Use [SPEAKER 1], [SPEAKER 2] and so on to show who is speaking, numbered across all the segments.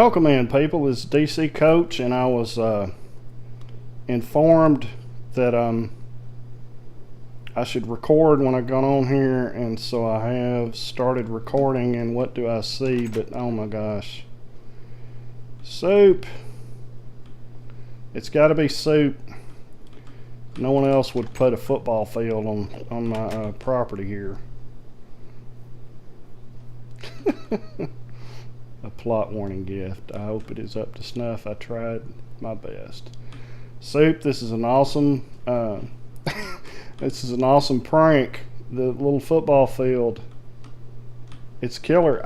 [SPEAKER 1] Welcome in, people. This is DC Coach, and I was informed that I should record when I got on here, and so I have started recording. And what do I see? But oh my gosh, soup! It's got to be soup. No one else would put a football field on my property here. A plot warning gift. I hope it is up to snuff. I tried my best. Soup, this is an awesome this is an awesome prank. The little football field, it's killer.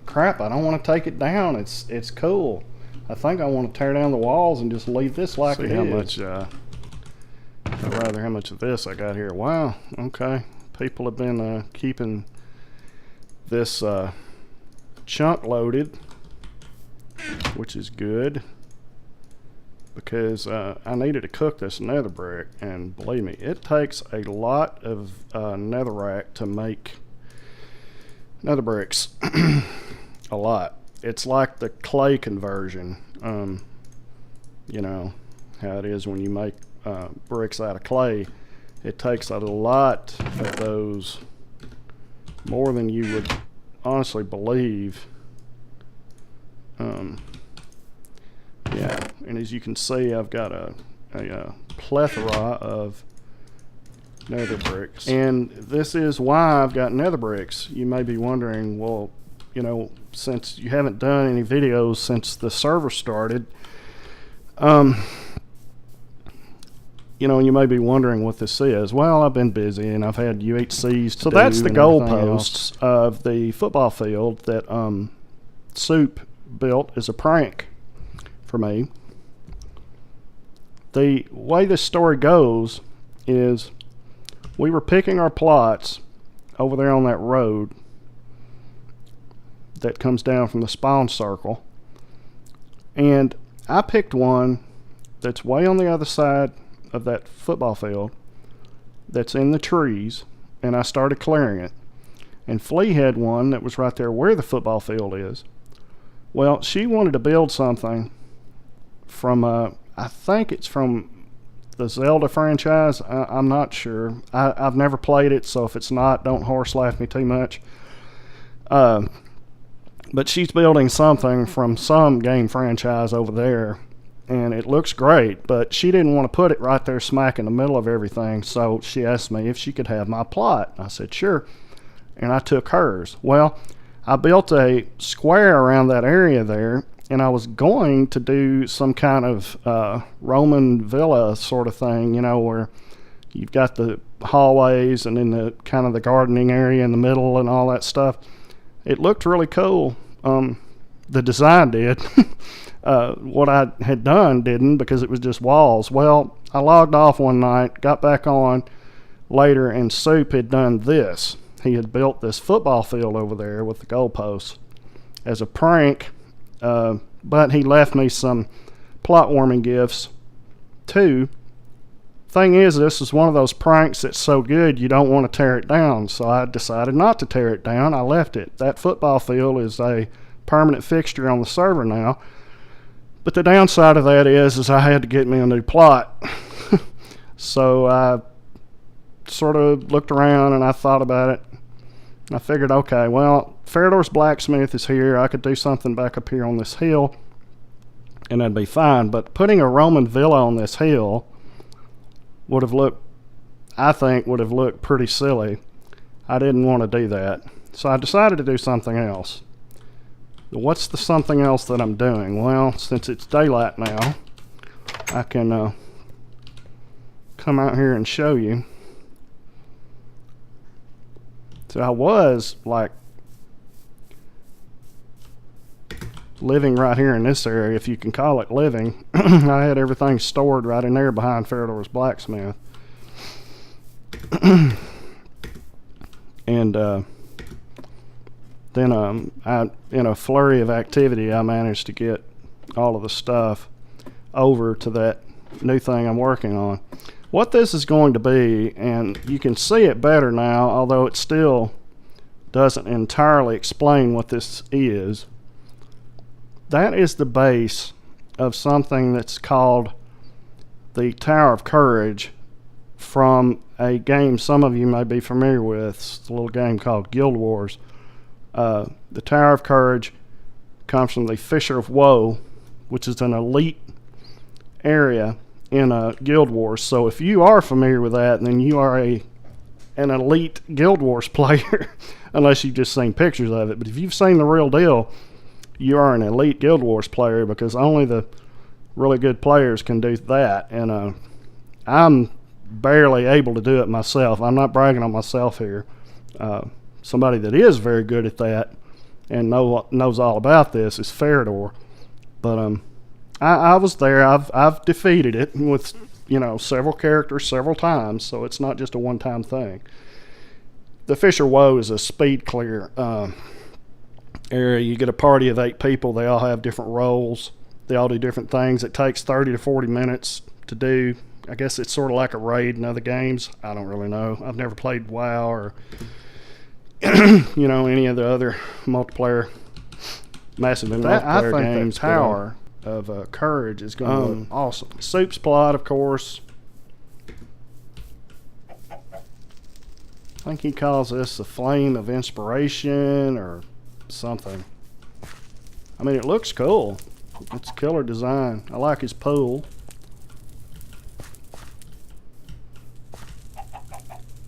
[SPEAKER 1] Crap, I don't want to take it down. It's cool. I think I want to tear down the walls and just leave this like it is. How much how much of this I got here. Wow, okay. People have been keeping this chunk loaded, which is good, because I needed to cook this nether brick, and believe me, it takes a lot of netherrack to make nether bricks. A lot. It's like the clay conversion. You know how it is when you make bricks out of clay. It takes a lot of those, more than you would honestly believe. Yeah, and as you can see, I've got a plethora of nether bricks, and this is why I've got nether bricks. You may be wondering, well, you know, since you haven't done any videos since the server started, you know, you may be wondering what this is. Well, I've been busy, and I've had UHCs to do. So that's the goalposts of the football field that Soup built as a prank for me. The way this story goes is we were picking our plots over there on that road that comes down from the spawn circle, and I picked one that's way on the other side of that football field that's in the trees, and I started clearing it. And Flea had one that was right there where the football field is. Well, she wanted to build something from I think it's from the Zelda franchise. I'm not sure. I've never played it, so if it's not, don't horse laugh me too much. But she's building something from some game franchise over there, and it looks great, but she didn't want to put it right there smack in the middle of everything, so she asked me if she could have my plot. I said sure, and I took hers. Well, I built a square around that area there, and I was going to do some kind of Roman villa sort of thing, you know, where you've got the hallways and then the kind of the gardening area in the middle and all that stuff. It looked really cool. The design did. What I had done didn't, because it was just walls. Well, I logged off one night, got back on later, and Soup had done this. He had built this football field over there with the goalposts as a prank, but he left me some plot warming gifts too. Thing is, this is one of those pranks that's so good you don't want to tear it down, so I decided not to tear it down. I left it. That football field is a permanent fixture on the server now. But the downside of that is I had to get me a new plot. So I sort of looked around and I thought about it. I figured, okay, well, Farador's Blacksmith is here. I could do something back up here on this hill, and that'd be fine. But putting a Roman villa on this hill would have looked, I think, would have looked pretty silly. I didn't want to do that. So I decided to do something else. What's the something else that I'm doing? Well, since it's daylight now, I can come out here and show you. So I was like living right here in this area, if you can call it living. I had everything stored right in there behind Farador's Blacksmith. And then in a flurry of activity, I managed to get all of the stuff over to that new thing I'm working on. What this is going to be, and you can see it better now, although it still doesn't entirely explain what this is. that is the base of something that's called the Tower of Courage from a game some of you may be familiar with. It's a little game called Guild Wars. The Tower of Courage comes from the Fissure of Woe, which is an elite area in Guild Wars. So if you are familiar with that, then you are an elite Guild Wars player, unless you've just seen pictures of it. But if you've seen the real deal, you are an elite Guild Wars player, because only the really good players can do that. And I'm barely able to do it myself. I'm not bragging on myself here. Somebody that is very good at that and knows all about this is Farador. But I was there. I've defeated it with several characters several times, so it's not just a one-time thing. The Fissure Woe is a speed clear area. You get a party of 8 people. They all have different roles. They all do different things. It takes 30 to 40 minutes to do. I guess it's sort of like a raid in other games. I don't really know. I've never played WoW or any of the other multiplayer, massive multiplayer games. I think the Tower of Courage is going to look awesome. Soup's plot, of course. I think he calls this the Flame of Inspiration or something. I mean, it looks cool. It's a killer design. I like his pool.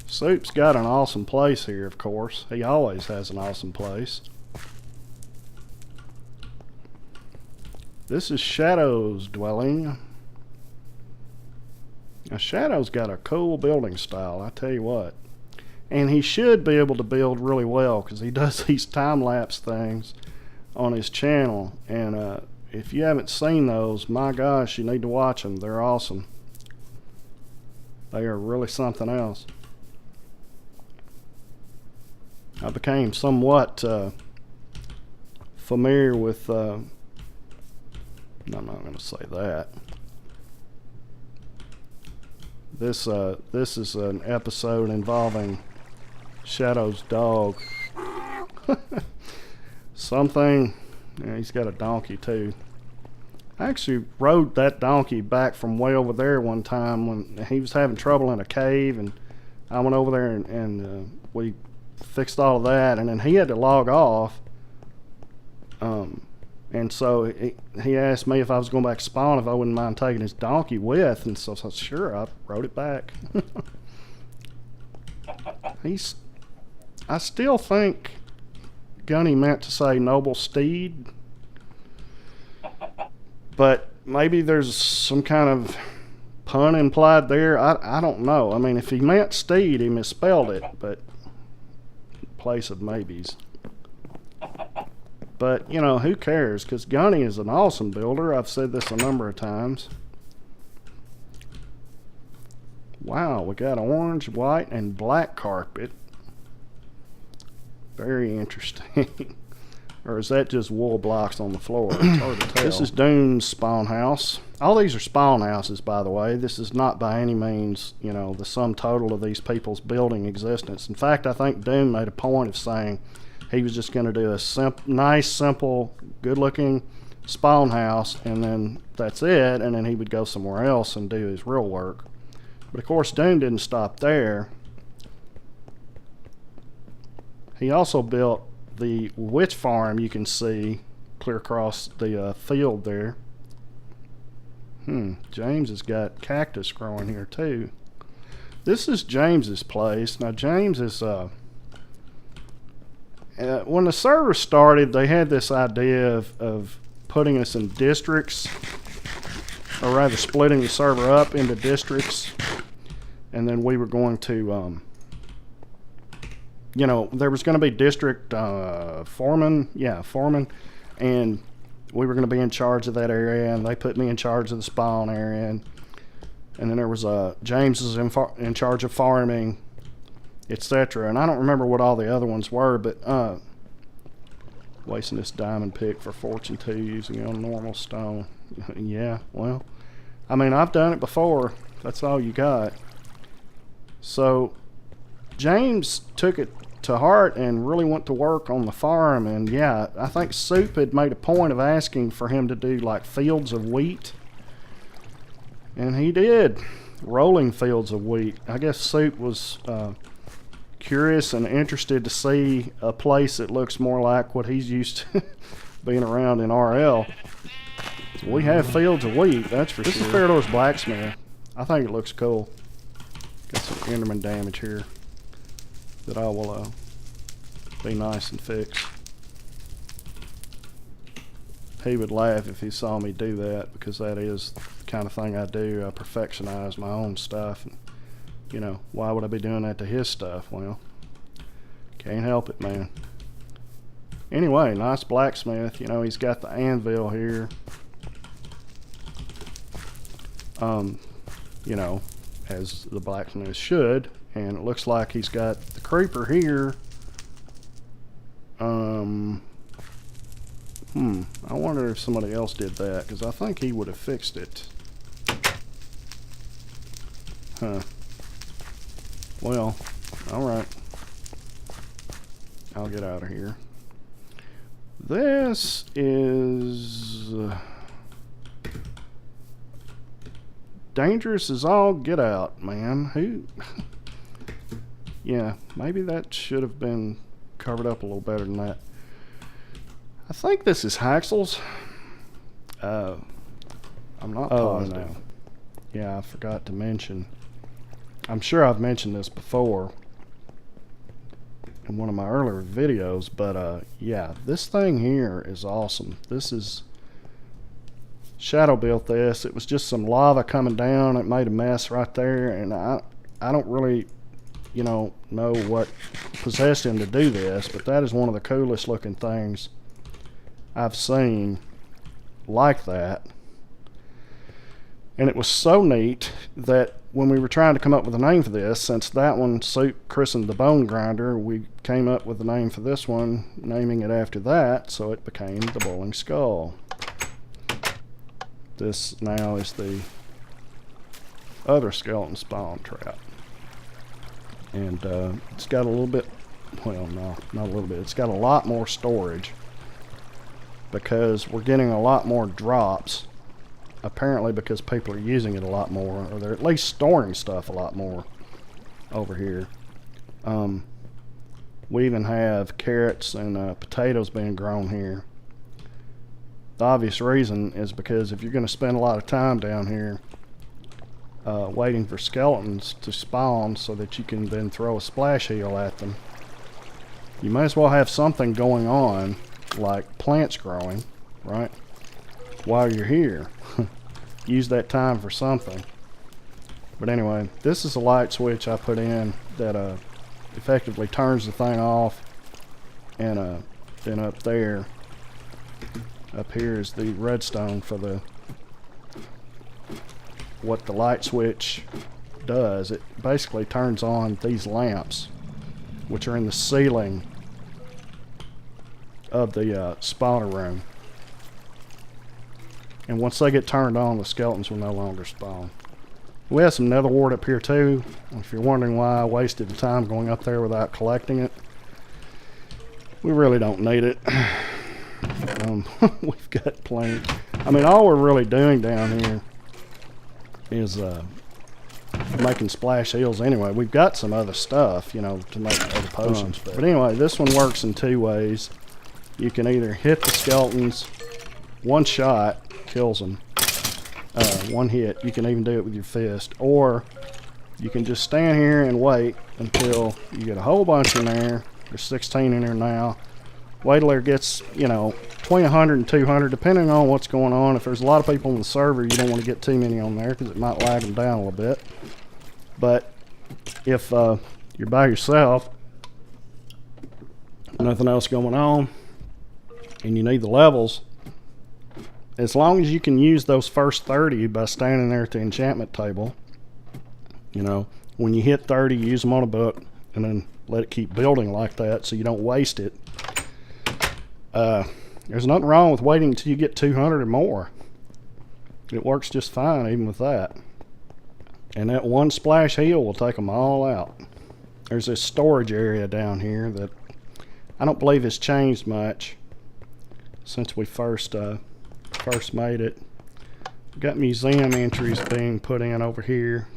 [SPEAKER 1] Soup's got an awesome place here, of course. He always has an awesome place. This is Shadow's dwelling. Now, Shadow's got a cool building style, I tell you what. And he should be able to build really well, because he does these time-lapse things on his channel. And if you haven't seen those, my gosh, you need to watch them. They're awesome. They are really something else. I became somewhat familiar with, I'm not going to say that. This is an episode involving Shadow's dog. Something, yeah, he's got a donkey too. I actually rode that donkey back from way over there one time when he was having trouble in a cave, and I went over there and we fixed all of that, and then he had to log off. And so he asked me if I was going back to spawn, if I wouldn't mind taking his donkey with, and so I said, sure, I rode it back. I still think Gunny meant to say noble steed, but maybe there's some kind of pun implied there. I don't know. I mean, if he meant steed, he misspelled it, but place of maybes. But, who cares? Because Gunny is an awesome builder. I've said this a number of times. Wow, we got orange, white, and black carpet. Very interesting. Or is that just wool blocks on the floor? It's hard to tell. This is Dune's spawn house. All these are spawn houses, by the way. This is not by any means, the sum total of these people's building existence. In fact, I think Dune made a point of saying he was just going to do a nice, simple, good-looking spawn house, and then that's it, and then he would go somewhere else and do his real work. But, of course, Dune didn't stop there. He also built the witch farm you can see clear across the field there. James has got cactus growing here, too. This is James's place. Now, James is... when the server started, they had this idea of putting us in districts, or rather splitting the server up into districts, and then we were going to, there was going to be district foreman, and we were going to be in charge of that area, and they put me in charge of the spawn area, and then there was James is in charge of farming, etc. And I don't remember what all the other ones were, but wasting this diamond pick for Fortune 2 using it on normal stone. Yeah, well, I mean, I've done it before. That's all you got. So James took it to heart and really went to work on the farm. And yeah, I think Soup had made a point of asking for him to do like fields of wheat, and he did rolling fields of wheat. I guess Soup was curious and interested to see a place that looks more like what he's used to being around in RL. So we have fields of wheat, that's for sure. This is Fairdoor's blacksmith. I think it looks cool. Got some Enderman damage here that I will be nice and fix. He would laugh if he saw me do that, because that is the kind of thing I do. I perfectionize my own stuff. And, you know, why would I be doing that to his stuff? Well, can't help it, man. Anyway, nice blacksmith. You know, he's got the anvil here. You know, as the blacksmith should. And it looks like he's got the creeper here. I wonder if somebody else did that, because I think he would have fixed it. Huh. Well, alright. I'll get out of here. This is dangerous as all get out, man. Who? Yeah, maybe that should have been covered up a little better than that. I think this is Haxel's. I'm not positive. No. Yeah, I forgot to mention. I'm sure I've mentioned this before in one of my earlier videos, but yeah, this thing here is awesome. This is Shadow built this. It was just some lava coming down. It made a mess right there, and I don't really, you know what possessed him to do this, but that is one of the coolest looking things I've seen like that. And it was so neat that when we were trying to come up with a name for this, since that one Soup christened the Bone Grinder, we came up with the name for this one, naming it after that, so it became the Boiling Skull. This now is the other skeleton spawn trap. And it's got a little bit, well, no, not a little bit, it's got a lot more storage, because we're getting a lot more drops, apparently because people are using it a lot more, or they're at least storing stuff a lot more over here. We even have carrots and potatoes being grown here. The obvious reason is because if you're going to spend a lot of time down here waiting for skeletons to spawn so that you can then throw a splash heal at them, you might as well have something going on, like plants growing, right, while you're here. Use that time for something. But anyway, this is a light switch I put in that effectively turns the thing off, and then up there, up here is the redstone for the what the light switch does. It basically turns on these lamps, which are in the ceiling of the spawner room. And once they get turned on, the skeletons will no longer spawn. We have some nether wart up here too. If you're wondering why I wasted the time going up there without collecting it, we really don't need it. We've got plenty. I mean, all we're really doing down here is making splash heals anyway. We've got some other stuff, you know, to make other potions. But anyway, this one works in two ways. You can either hit the skeletons, one shot kills them, one hit. You can even do it with your fist, or you can just stand here and wait until you get a whole bunch in there. There's 16 in there now. Wait till there gets, you know, between 100 and 200, depending on what's going on. If there's a lot of people on the server, you don't want to get too many on there because it might lag them down a little bit. But if you're by yourself, nothing else going on, and you need the levels, as long as you can use those first 30 by standing there at the enchantment table, you know, when you hit 30, use them on a book, and then let it keep building like that so you don't waste it. There's nothing wrong with waiting until you get 200 or more. It works just fine even with that. And that one splash heal will take them all out. there's this storage area down here that I don't believe has changed much since we first made it. We've got museum entries being put in over here.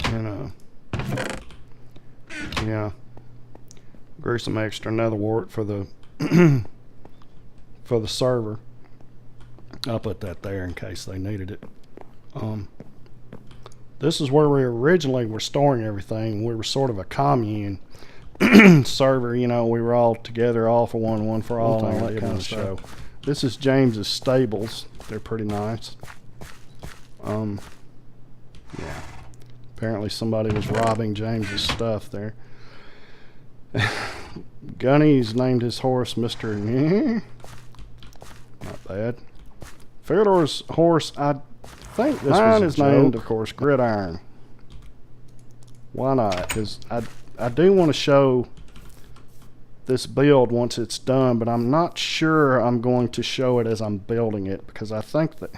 [SPEAKER 1] And yeah, grew some extra nether wart for the for the server. I'll put that there in case they needed it. This is where we originally were storing everything. We were sort of a commune server, you know. We were all together, all for one, one for all, and all that kind of stuff. This is James's stables. They're pretty nice. Yeah. Apparently somebody was robbing James's stuff there. Gunny's named his horse Mr. Not bad. Fyodor's horse, I think this mine is named, of course, Gridiron. Why not? Because I do want to show this build once it's done, but I'm not sure I'm going to show it as I'm building it, because I think that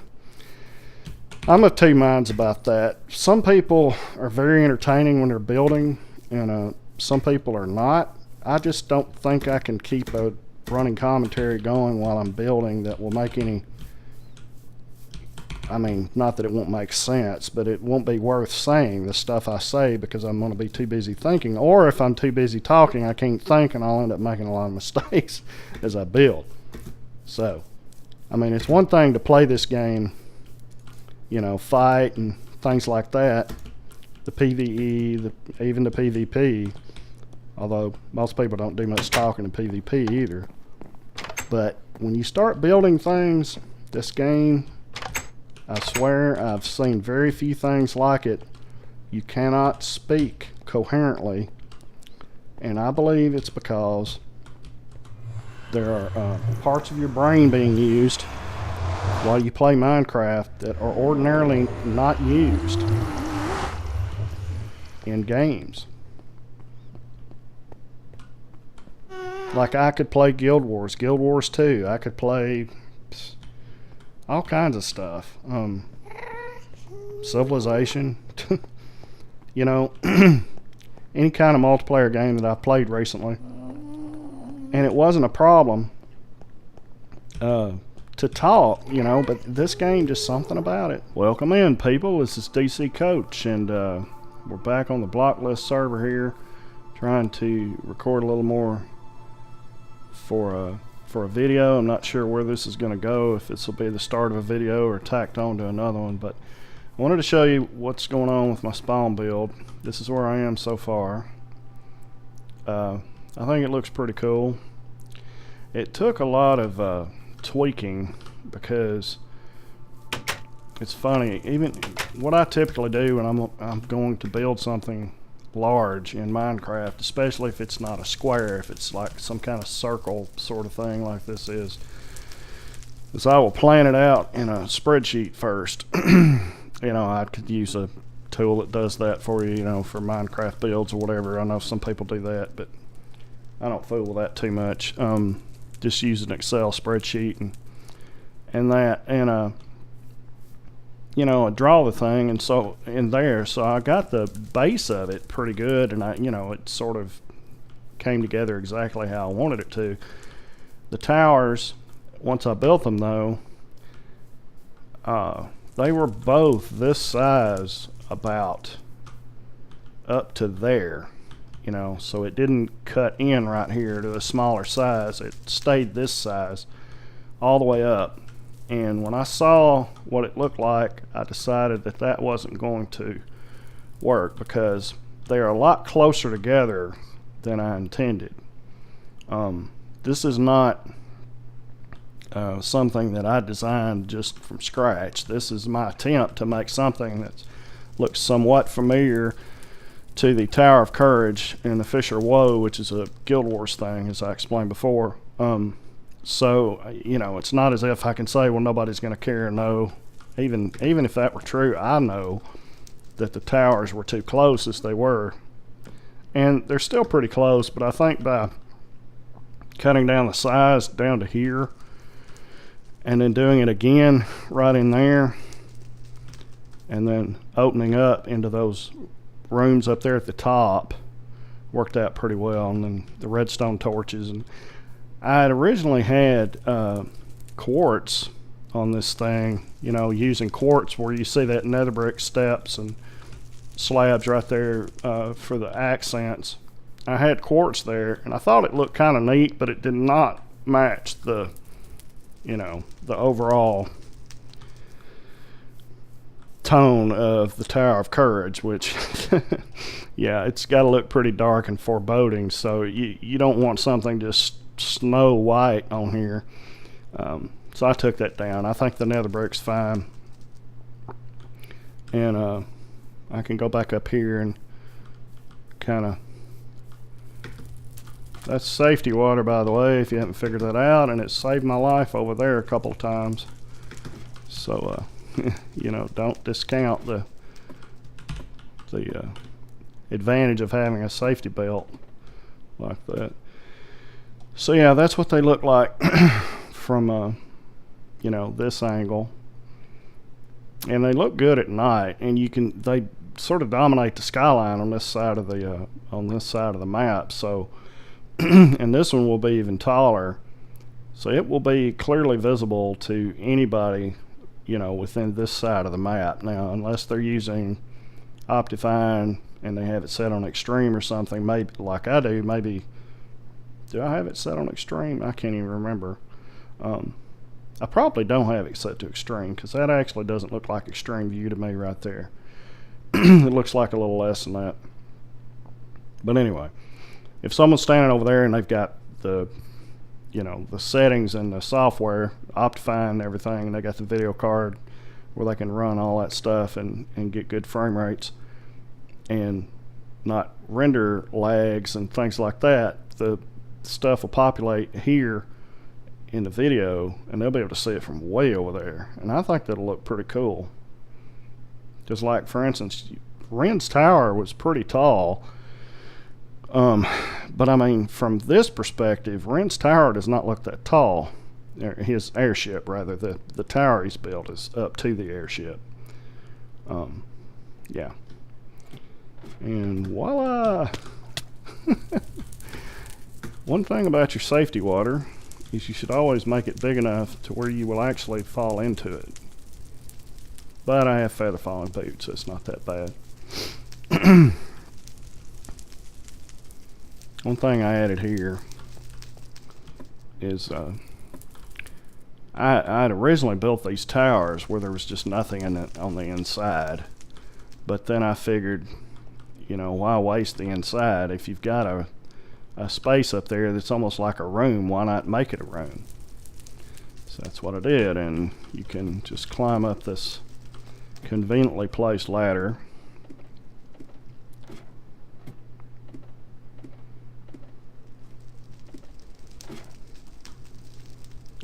[SPEAKER 1] I'm of two minds about that. Some people are very entertaining when they're building, and some people are not. I just don't think I can keep a running commentary going while I'm building that will make any, I mean, not that it won't make sense, but it won't be worth saying the stuff I say because I'm going to be too busy thinking. Or if I'm too busy talking, I can't think and I'll end up making a lot of mistakes as I build. So, I mean, it's one thing to play this game, you know, fight and things like that, the PvE, even the PvP, although most people don't do much talking in PvP either. But when you start building things, this game, I swear I've seen very few things like it. You cannot speak coherently, and I believe it's because there are parts of your brain being used while you play Minecraft that are ordinarily not used in games. Like I could play Guild Wars 2. I could play all kinds of stuff. Civilization. You know, any kind of multiplayer game that I played recently. And it wasn't a problem to talk, you know, but this game, just something about it. Welcome in, people. This is DC Coach, and we're back on the blockLIST server here, trying to record a little more for a video. I'm not sure where this is going to go, if this will be the start of a video or tacked on to another one, but I wanted to show you what's going on with my spawn build. This is where I am so far. I think it looks pretty cool. It took a lot of tweaking, because it's funny, even what I typically do when I'm going to build something large in Minecraft, especially if it's not a square, if it's like some kind of circle sort of thing like this is I will plan it out in a spreadsheet first. You know, I could use a tool that does that for you, you know, for Minecraft builds or whatever. I know some people do that, but I don't fool with that too much. Just use an Excel spreadsheet and that, and you know, I draw the thing, and so in there, so I got the base of it pretty good, and you know, it sort of came together exactly how I wanted it to. The towers, once I built them though, they were both this size, about up to there, you know, so it didn't cut in right here to a smaller size. It stayed this size all the way up. And when I saw what it looked like, I decided that that wasn't going to work, because they are a lot closer together than I intended. This is not something that I designed just from scratch. This is my attempt to make something that looks somewhat familiar to the Tower of Courage and the Fisher Woe, which is a Guild Wars thing, as I explained before. So, you know, it's not as if I can say, well, nobody's going to care or know. Even if that were true, I know that the towers were too close as they were. And they're still pretty close, but I think by cutting down the size down to here and then doing it again right in there, and then opening up into those rooms up there at the top worked out pretty well. And then the redstone torches, and I had originally had quartz on this thing, you know, using quartz where you see that nether brick steps and slabs right there for the accents. I had quartz there, and I thought it looked kind of neat, but it did not match the, you know, the overall tone of the Tower of Courage, which yeah, it's got to look pretty dark and foreboding, so you don't want something just snow white on here. So I took that down. I think the nether brick's fine, and I can go back up here and kind of, that's safety water, by the way, if you haven't figured that out, and it saved my life over there a couple of times. So you know, don't discount the advantage of having a safety belt like that. So yeah, that's what they look like from you know, this angle, and they look good at night, and they sort of dominate the skyline on this side of the map. So and this one will be even taller, so it will be clearly visible to anybody, you know, within this side of the map. Now, unless they're using Optifine and they have it set on extreme or something, maybe like I do. Maybe, do I have it set on extreme? I can't even remember. I probably don't have it set to extreme, because that actually doesn't look like extreme view to me right there. It looks like a little less than that. But anyway, if someone's standing over there and they've got the, you know, the settings and the software, Optifine and everything, and they got the video card where they can run all that stuff and get good frame rates and not render lags and things like that, the stuff will populate here in the video, and they'll be able to see it from way over there, and I think that'll look pretty cool. Just like, for instance, Ren's tower was pretty tall, but I mean, from this perspective, Ren's tower does not look that tall. His airship, rather, the tower he's built is up to the airship. Yeah, and voila. One thing about your safety water is you should always make it big enough to where you will actually fall into it. But I have feather falling boots, so it's not that bad. One thing I added here is I'd originally built these towers where there was just nothing in it on the inside, but then I figured, you know, why waste the inside? If you've got a space up there that's almost like a room, why not make it a room? So that's what I did, and you can just climb up this conveniently placed ladder.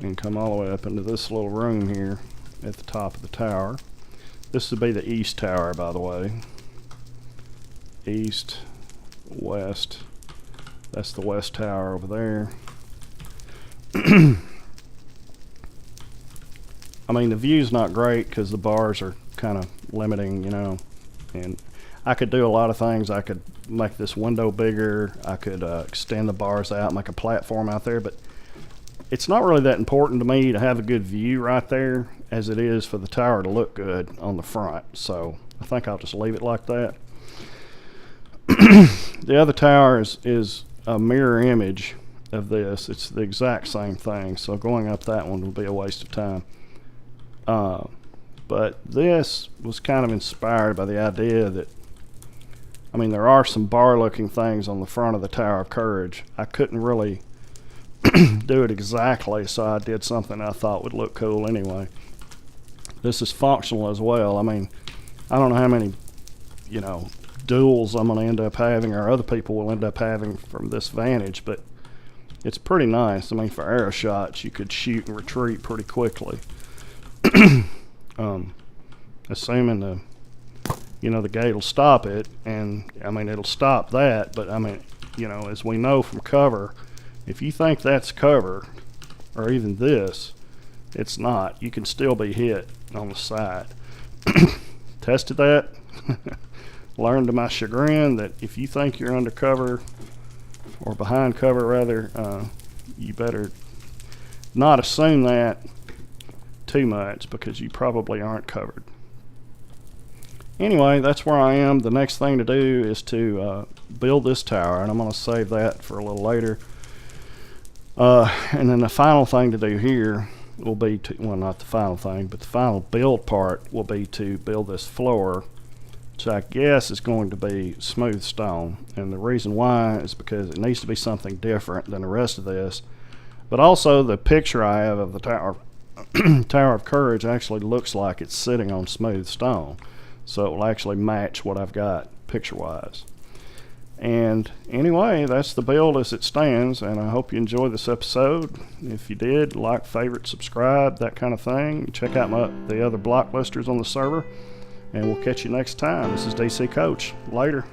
[SPEAKER 1] And come all the way up into this little room here at the top of the tower. This would be the east tower, by the way. East, west. That's the west tower over there. I mean, the view's not great because the bars are kind of limiting, you know. And I could do a lot of things. I could make this window bigger. I could extend the bars out, make a platform out there. But it's not really that important to me to have a good view right there as it is for the tower to look good on the front. So I think I'll just leave it like that. The other tower is a mirror image of this. It's the exact same thing, so going up that one will be a waste of time. But this was kind of inspired by the idea that, I mean, there are some bar looking things on the front of the Tower of Courage. I couldn't really do it exactly, so I did something I thought would look cool anyway. This is functional as well. I mean, I don't know how many, you know, duels I'm going to end up having, or other people will end up having from this vantage, but it's pretty nice. I mean, for arrow shots, you could shoot and retreat pretty quickly. Assuming the, you know, the gate will stop it, and I mean, it'll stop that, but I mean, you know, as we know from cover, if you think that's cover, or even this, it's not. You can still be hit on the side. tested that. Learned to my chagrin that if you think you're under cover, or behind cover rather, you better not assume that too much, because you probably aren't covered. Anyway, that's where I am. The next thing to do is to build this tower, and I'm going to save that for a little later. And then the final thing to do here will be to, well, not the final thing, but the final build part will be to build this floor, which I guess is going to be smooth stone. And the reason why is because it needs to be something different than the rest of this. But also the picture I have of the tower, Tower of Courage, actually looks like it's sitting on smooth stone. So it will actually match what I've got picture-wise. And anyway, that's the build as it stands, and I hope you enjoyed this episode. If you did, like, favorite, subscribe, that kind of thing. Check out the other block listers on the server, and we'll catch you next time. This is DC Coach. Later.